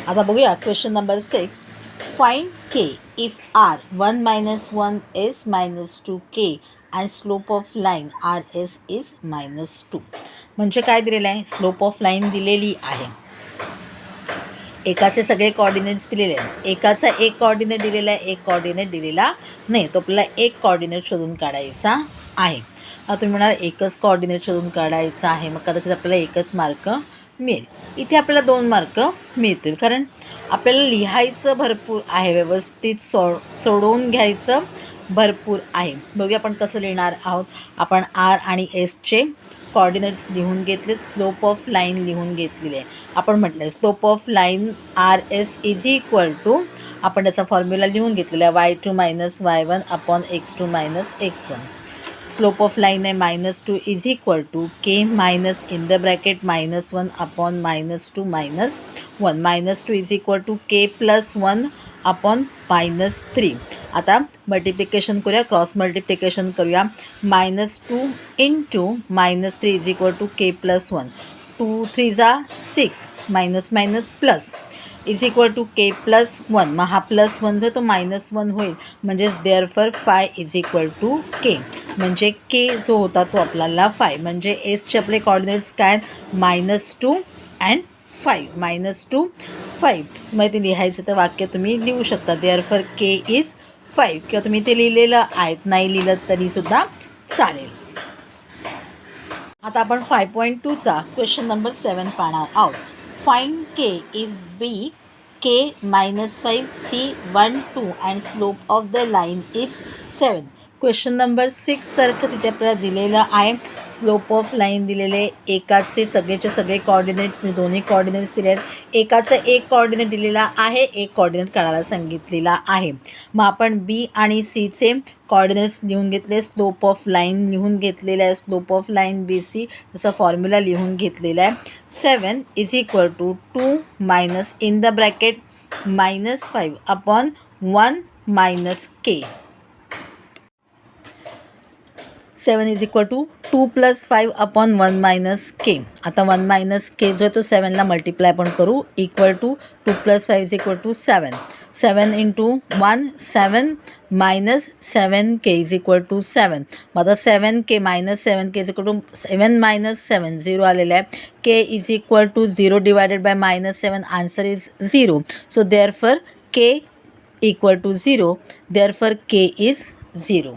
आता बघूया question number 6. Find K if r 1 minus 1 is minus 2k and slope of line rs is minus 2. म्हणजे काय दिलेलं आहे? स्लोप ऑफ लाईन दिलेली आहे. एकाचे सगळे कोऑर्डिनेट्स दिलेले आहेत. एकाचा एक कोऑर्डिनेट दिलेला आहे, एक कोऑर्डिनेट दिलेला नाही. तो आपल्याला एक कोऑर्डिनेट शोधून काढायचा आहे. आता तुम्ही म्हणाल एकच कोऑर्डिनेट शोधून काढायचा आहे, मग कदाचित आपल्याला एकच मार्क मिळेल. इथे आपल्याला 2 मार्क मिळतील, कारण आपल्याला लिहायचं भरपूर आहे, व्यवस्थित सोडवून घ्यायचं भरपूर आहे. बघूया आपण कसं लिहिणार आहोत. आपण आर आणि एसचे कोऑर्डिनेट्स लिहून घेतलेत, स्लोप ऑफ लाईन लिहून घेतलेले आहे. आपण म्हटलं slope of line R S is equal to, आपण त्याचा फॉर्म्युला लिहून घेतलेला आहे y2 - y1 upon x2 - x1. Slope of line आहे -2 is equal to k minus in the bracket -1 upon -2 -1. -2 is equal to k + 1 upon -3. आता multiplication करूया, cross multiplication करूया. -2 into -3 is equal to k + 1. 2 3 6 minus minus plus is equal to k + 1. मग हा +1 जो तो -1 होईल, म्हणजेच therefore 5 is equal to k. म्हणजे k जो होता तो आपल्याला 5. म्हणजे एसचे आपले कोऑर्डिनेट्स काय -2 अँड 5. -2 5. मग ते लिहायचं तर वाक्य तुम्ही लिहू शकता, देअरफॉर k इज 5, किंवा तुम्ही ते लिहिलेलं आहे, नाही लिहिलं तरीसुद्धा चालेल. आता आपण 5.2चा क्वेश्चन नंबर 7 पाहणार आहोत. Find K if B k -5 c 1 2 and slope of the line is 7. Question number 6 सारखंच इथे आपल्याला दिलेलं आहे. स्लोप ऑफ लाईन दिलेले, एकाचे सगळेचे सगळे कोऑर्डिनेट्स म्हणजे दोन्ही कोऑर्डिनेट्स दिले आहेत. एकाचा एक कोऑर्डिनेट दिलेला आहे, एक कोऑर्डिनेट काढायला सांगितलेला आहे. मग आपण बी आणि सीचे कोऑर्डिनेट्स लिहून घेतले, स्लोप ऑफ लाईन लिहून घेतलेला आहे. Slope of line B C त्याचा फॉर्म्युला लिहून घेतलेला आहे. 7 is equal to 2 minus in the bracket -5 upon 1 - k. 7 is equal to 2 + 5 upon 1 - k. आता 1 - k जो आहे तो 7ला मल्टिप्लाय आपण करू, equal to 2 + 5 is equal to 7. 7 into 1 7 minus 7k is equal to 7. मग आता 7k -7k is equal to 7 - 7 0 आलेलं आहे. k is equal to 0 divided by -7. Answer is 0. So therefore k equal to 0, therefore k is 0.